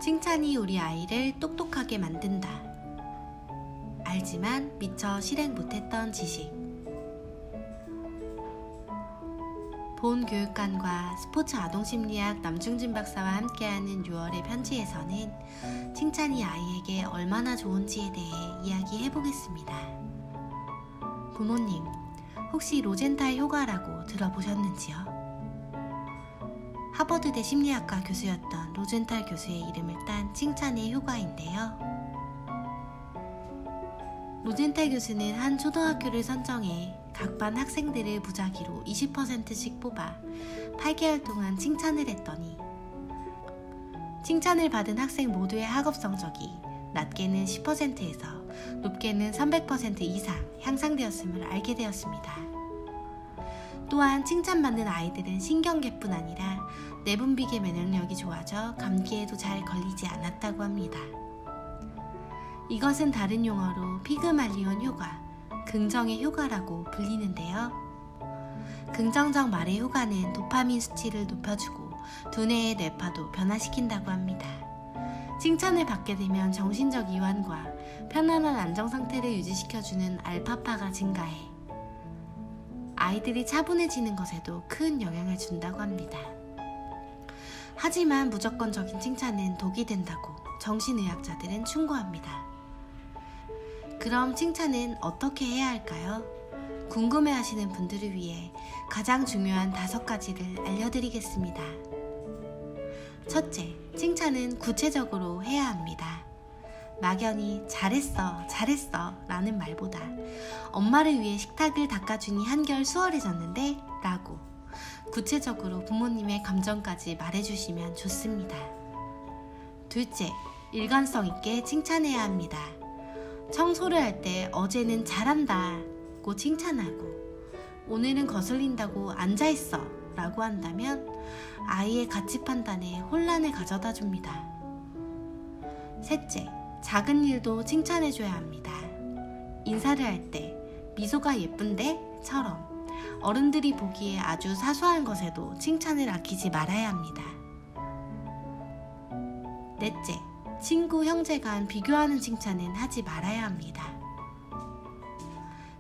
칭찬이 우리 아이를 똑똑하게 만든다. 알지만 미처 실행 못했던 지식. 보훈교육관과 스포츠 아동심리학 남중진 박사와 함께하는 6월의 편지에서는 칭찬이 아이에게 얼마나 좋은지에 대해 이야기해보겠습니다. 부모님, 혹시 로젠탈 효과라고 들어보셨는지요? 하버드대 심리학과 교수였던 로젠탈 교수의 이름을 딴 칭찬의 효과인데요. 로젠탈 교수는 한 초등학교를 선정해 각 반 학생들을 무작위로 20%씩 뽑아 8개월 동안 칭찬을 했더니 칭찬을 받은 학생 모두의 학업 성적이 낮게는 10%에서 높게는 300% 이상 향상되었음을 알게 되었습니다. 또한 칭찬받는 아이들은 신경계뿐 아니라 내분비계 면역력이 좋아져 감기에도 잘 걸리지 않았다고 합니다. 이것은 다른 용어로 피그말리온 효과, 긍정의 효과라고 불리는데요. 긍정적 말의 효과는 도파민 수치를 높여주고 두뇌의 뇌파도 변화시킨다고 합니다. 칭찬을 받게 되면 정신적 이완과 편안한 안정 상태를 유지시켜주는 알파파가 증가해 아이들이 차분해지는 것에도 큰 영향을 준다고 합니다. 하지만 무조건적인 칭찬은 독이 된다고 정신의학자들은 충고합니다. 그럼 칭찬은 어떻게 해야 할까요? 궁금해하시는 분들을 위해 가장 중요한 5가지를 알려드리겠습니다. 첫째, 칭찬은 구체적으로 해야 합니다. 막연히 잘했어, 잘했어 라는 말보다 엄마를 위해 식탁을 닦아주니 한결 수월해졌는데 라고 구체적으로 부모님의 감정까지 말해주시면 좋습니다. 둘째, 일관성 있게 칭찬해야 합니다. 청소를 할 때 어제는 잘한다고 칭찬하고 오늘은 거슬린다고 앉아있어 라고 한다면 아이의 가치 판단에 혼란을 가져다 줍니다. 셋째, 작은 일도 칭찬해줘야 합니다. 인사를 할 때 미소가 예쁜데? 처럼 어른들이 보기에 아주 사소한 것에도 칭찬을 아끼지 말아야 합니다. 넷째, 친구, 형제 간 비교하는 칭찬은 하지 말아야 합니다.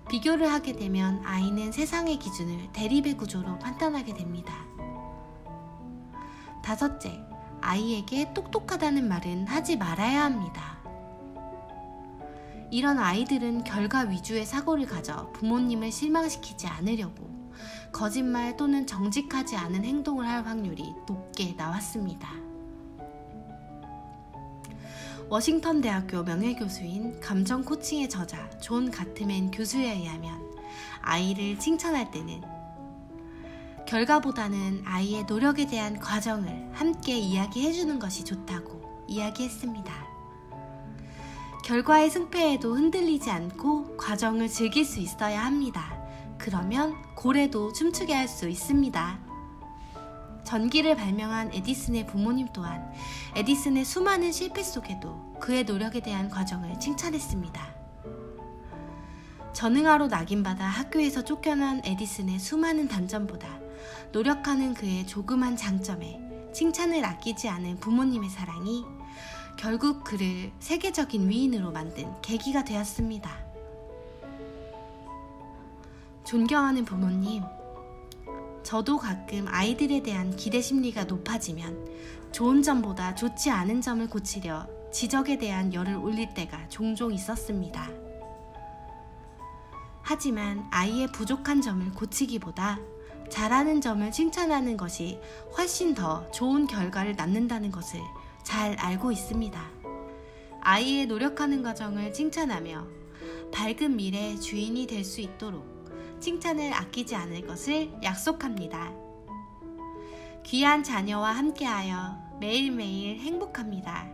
비교를 하게 되면 아이는 세상의 기준을 대립의 구조로 판단하게 됩니다. 다섯째, 아이에게 똑똑하다는 말은 하지 말아야 합니다. 이런 아이들은 결과 위주의 사고를 가져 부모님을 실망시키지 않으려고 거짓말 또는 정직하지 않은 행동을 할 확률이 높게 나왔습니다. 워싱턴 대학교 명예교수인 감정 코칭의 저자 존 가트맨 교수에 의하면 아이를 칭찬할 때는 결과보다는 아이의 노력에 대한 과정을 함께 이야기해주는 것이 좋다고 이야기했습니다. 결과의 승패에도 흔들리지 않고 과정을 즐길 수 있어야 합니다. 그러면 고래도 춤추게 할 수 있습니다. 전기를 발명한 에디슨의 부모님 또한 에디슨의 수많은 실패 속에도 그의 노력에 대한 과정을 칭찬했습니다. 전응아로 낙인받아 학교에서 쫓겨난 에디슨의 수많은 단점보다 노력하는 그의 조그만 장점에 칭찬을 아끼지 않은 부모님의 사랑이 결국 그를 세계적인 위인으로 만든 계기가 되었습니다. 존경하는 부모님, 저도 가끔 아이들에 대한 기대 심리가 높아지면 좋은 점보다 좋지 않은 점을 고치려 지적에 대한 열을 올릴 때가 종종 있었습니다. 하지만 아이의 부족한 점을 고치기보다 잘하는 점을 칭찬하는 것이 훨씬 더 좋은 결과를 낳는다는 것을 잘 알고 있습니다. 아이의 노력하는 과정을 칭찬하며 밝은 미래의 주인이 될 수 있도록 칭찬을 아끼지 않을 것을 약속합니다. 귀한 자녀와 함께하여 매일매일 행복합니다.